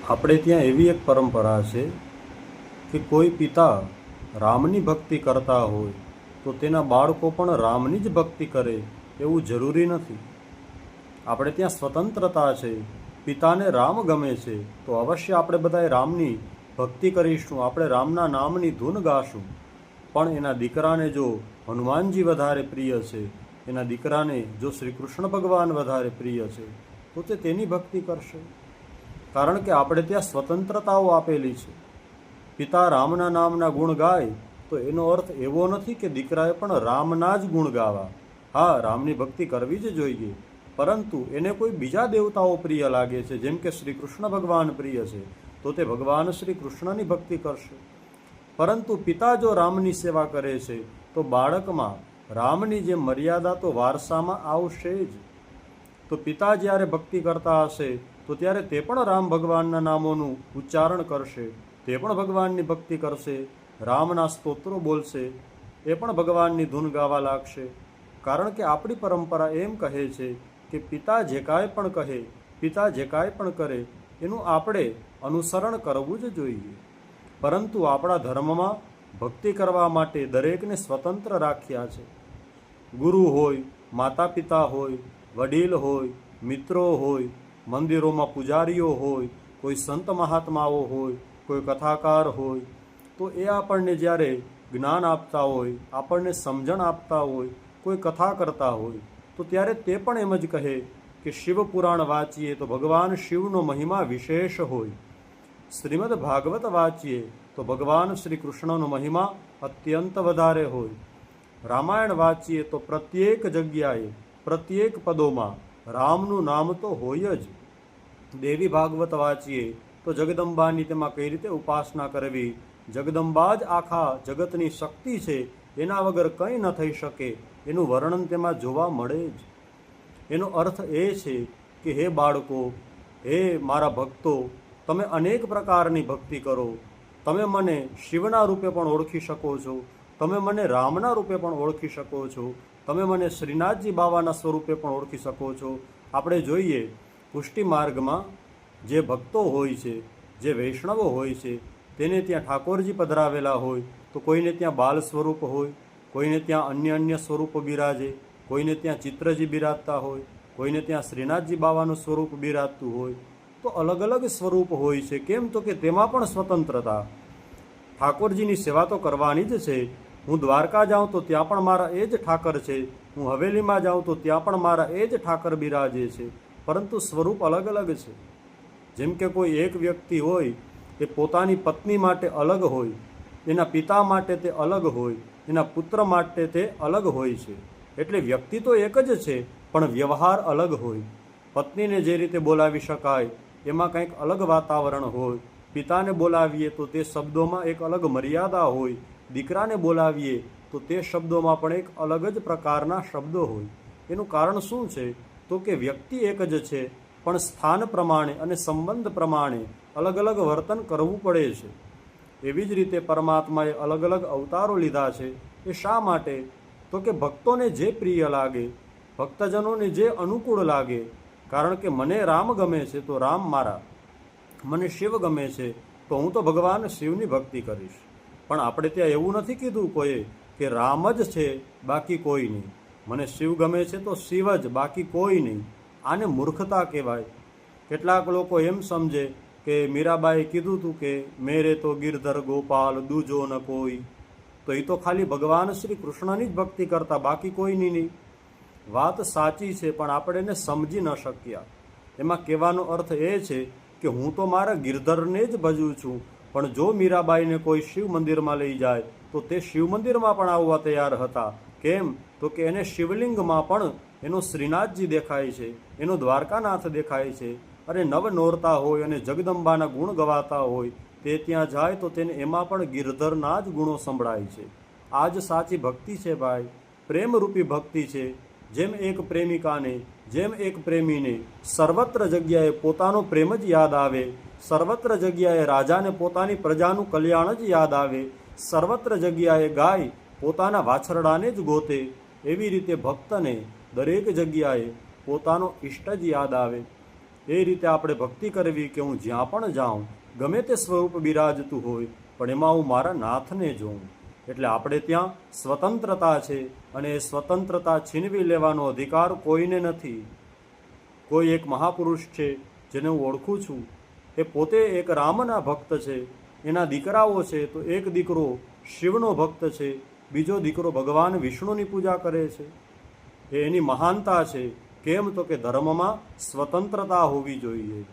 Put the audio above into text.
આપણે ત્યાં એવી એક પરંપરા છે કે કોઈ પિતા રામની ભક્તિ કરતા હોય તો તેના બાળકો પણ રામની જ ભક્તિ કરે એવું જરૂરી નથી. આપણે ત્યાં સ્વતંત્રતા છે. પિતાને રામ ગમે છે તો અવશ્ય આપણે બધાએ રામની ભક્તિ કરીશું, આપણે રામના નામની ધૂન ગાશું. પણ એના દીકરાને જો હનુમાનજી વધારે પ્રિય છે, એના દીકરાને જો શ્રી કૃષ્ણ ભગવાન વધારે પ્રિય છે તો તે તેની ભક્તિ કરશે. કારણ કે આપણે ત્યાં સ્વતંત્રતાઓ આપેલી છે. પિતા રામના નામના ગુણ ગાય તો એનો અર્થ એવો નથી કે દીકરાએ પણ રામના જ ગુણ ગાવા. હા, રામની ભક્તિ કરવી જ જોઈએ, પરંતુ એને કોઈ બીજા દેવતાઓ પ્રિય લાગે છે, જેમ કે શ્રી કૃષ્ણ ભગવાન પ્રિય છે, તો તે ભગવાન શ્રી કૃષ્ણની ભક્તિ કરશે. પરંતુ પિતા જો રામની સેવા કરે છે તો બાળકમાં રામની જે મર્યાદા તો વારસામાં આવશે જ. તો પિતા જ્યારે ભક્તિ કરતા હશે તો ત્યારે તે પણ રામ ભગવાનના નામોનું ઉચ્ચારણ કરશે, તે પણ ભગવાનની ભક્તિ કરશે, રામના સ્તોત્રો બોલશે, એ પણ ભગવાનની ધૂન ગાવા લાગશે. કારણ કે આપણી પરંપરા એમ કહે છે કે પિતા જે કાંઈ પણ કહે, પિતા જે કાંઈ પણ કરે એનું આપણે અનુસરણ કરવું જ જોઈએ. પરંતુ આપણા ધર્મમાં ભક્તિ કરવા માટે દરેકને સ્વતંત્ર રાખ્યા છે. ગુરુ હોય, માતા પિતા હોય, વડીલ હોય, મિત્રો હોય, મંદિરોમાં પૂજારીઓ હોય, કોઈ સંત મહાત્માઓ હોય, કોઈ કથાકાર હોય, તો એ આપણને જ્યારે જ્ઞાન આપતા હોય, આપણને સમજણ આપતા હોય, કોઈ કથા કરતા હોય, તો ત્યારે તે પણ એમ જ કહે કે શિવ પુરાણ વાંચીએ તો ભગવાન શિવનો મહિમા વિશેષ હોય, શ્રીમદ ભાગવત વાંચીએ તો ભગવાન શ્રી કૃષ્ણનો મહિમા અત્યંત વધારે હોય, રામાયણ વાંચીએ તો પ્રત્યેક જગ્યાએ પ્રત્યેક પદોમાં રામનું નામ તો હોય જ, દેવી ભાગવત વાંચીએ તો જગદંબાની તેમાં કઈ રીતે ઉપાસના કરવી, જગદંબા જ આખા જગતની શક્તિ છે, એના વગર કંઈ ન થઈ શકે, એનું વર્ણન તેમાં જોવા મળે જ. એનો અર્થ એ છે કે હે બાળકો, હે મારા ભક્તો, તમે અનેક પ્રકારની ભક્તિ કરો. તમે મને શિવના રૂપે પણ ઓળખી શકો છો, તમે મને રામના રૂપે પણ ઓળખી શકો છો, તમે મને શ્રીનાથજી બાવાના સ્વરૂપે પણ ઓળખી શકો છો. આપણે જોઈએ પુષ્ટિ માર્ગમાં જે ભક્તો હોય છે, જે વૈષ્ણવો હોય છે, તેને ત્યાં ઠાકોરજી પધરાવેલા હોય તો કોઈને ત્યાં બાલ સ્વરૂપ હોય, કોઈને ત્યાં અન્ય સ્વરૂપ બિરાજે, કોઈને ત્યાં ચિત્રજી બિરાજતા હોય, કોઈને ત્યાં શ્રીનાથજી બાવાનું સ્વરૂપ બિરાજતું હોય. તો અલગ અલગ સ્વરૂપ હોય છે. કેમ? તો કે તેમાં પણ સ્વતંત્રતા. ઠાકોરજીની સેવા તો કરવાની જ છે. હું દ્વારકા જાઉં તો ત્યાં પણ મારા એ જ ઠાકર છે, હું હવેલીમાં જાઉં તો ત્યાં પણ મારા એ જ ઠાકર બિરાજે છે, પરંતુ સ્વરૂપ અલગ અલગ છે. જેમ કે કોઈ એક વ્યક્તિ હોય એ પોતાની પત્ની માટે અલગ હોય, એના પિતા માટે તે અલગ હોય, એના પુત્ર માટે તે અલગ હોય છે. એટલે વ્યક્તિ તો એક જ છે, પણ વ્યવહાર અલગ હોય. પત્નીને જે રીતે બોલાવી શકાય એમાં કંઈક અલગ વાતાવરણ હોય, પિતાને બોલાવીએ તો તે શબ્દોમાં એક અલગ મર્યાદા હોય, દીકરાને બોલાવીએ તો તે શબ્દોમાં પણ એક અલગ જ પ્રકારના શબ્દો હોય. એનું કારણ શું છે? તો કે વ્યક્તિ એક જ છે, પણ સ્થાન પ્રમાણે અને સંબંધ પ્રમાણે અલગ અલગ વર્તન કરવું પડે છે. એવી જ રીતે પરમાત્માએ અલગ અલગ અવતારો લીધા છે. એ શા માટે? તો કે ભક્તોને જે પ્રિય લાગે, ભક્તજનોને જે અનુકૂળ લાગે. કારણ કે મને રામ ગમે છે તો રામ મારા, મને શિવ ગમે છે તો હું તો ભગવાન શિવની ભક્તિ કરીશ. પણ આપણે ત્યાં એવું નથી કીધું કોઈએ કે રામ જ છે બાકી કોઈ નહીં, મને શિવ ગમે છે તો શિવ જ, બાકી કોઈ નહીં. આને મૂર્ખતા કહેવાય. કેટલાક લોકો એમ સમજે કે મીરાબાઈએ કીધું હતું કે મેરે તો ગિરધર ગોપાલ દૂજો ન કોઈ, તો એ તો ખાલી ભગવાન શ્રી કૃષ્ણની જ ભક્તિ કરતા, બાકી કોઈની નહીં. વાત સાચી છે, પણ આપણે એને સમજી ન શક્યા. એમાં કહેવાનો અર્થ એ છે કે હું તો મારા ગિરધરને જ ભજું છું, પણ જો મીરાબાઈને કોઈ શિવ મંદિરમાં લઈ જાય તો તે શિવ મંદિરમાં પણ આવવા તૈયાર હતા. કેમ? તો કે એને શિવલિંગમાં પણ એનો શ્રીનાથજી દેખાય છે, એનો દ્વારકાનાથ દેખાય છે, અને નવ નોરતા હોય અને જગદંબાના ગુણ ગવાતા હોય, તે ત્યાં જાય તો તેને એમાં પણ ગિરધરના જ ગુણો સંભળાય છે. આ જ સાચી ભક્તિ છે ભાઈ, પ્રેમરૂપી ભક્તિ છે. જેમ એક પ્રેમિકાને, જેમ એક પ્રેમીને સર્વત્ર જગ્યાએ પોતાનો પ્રેમ જ યાદ આવે, સર્વત્ર જગ્યાએ રાજાને પોતાની પ્રજાનું કલ્યાણ જ યાદ આવે, સર્વત્ર જગ્યાએ ગાય પોતાના વાછરડાને જ ગોતે, એવી રીતે ભક્તને દરેક જગ્યાએ પોતાનો ઈષ્ટ જ યાદ આવે. એ રીતે આપણે ભક્તિ કરવી કે હું જ્યાં પણ જાઉં, ગમે તે સ્વરૂપ બિરાજતું હોય, પણ એમાં હું મારા નાથને જોઉં. એટલે આપણે ત્યાં સ્વતંત્રતા છે, અને એ સ્વતંત્રતા છીનવી લેવાનો અધિકાર કોઈને નથી. કોઈ એક મહાપુરુષ છે જેને હું ઓળખું છું, એ પોતે એક રામના ભક્ત છે. એના દીકરાઓ છે, તો એક દીકરો શિવનો ભક્ત છે, બીજો દીકરો ભગવાન વિષ્ણુની પૂજા કરે છે. એ એની મહાનતા છે. કેમ? તો કે ધર્મમાં સ્વતંત્રતા હોવી જોઈએ.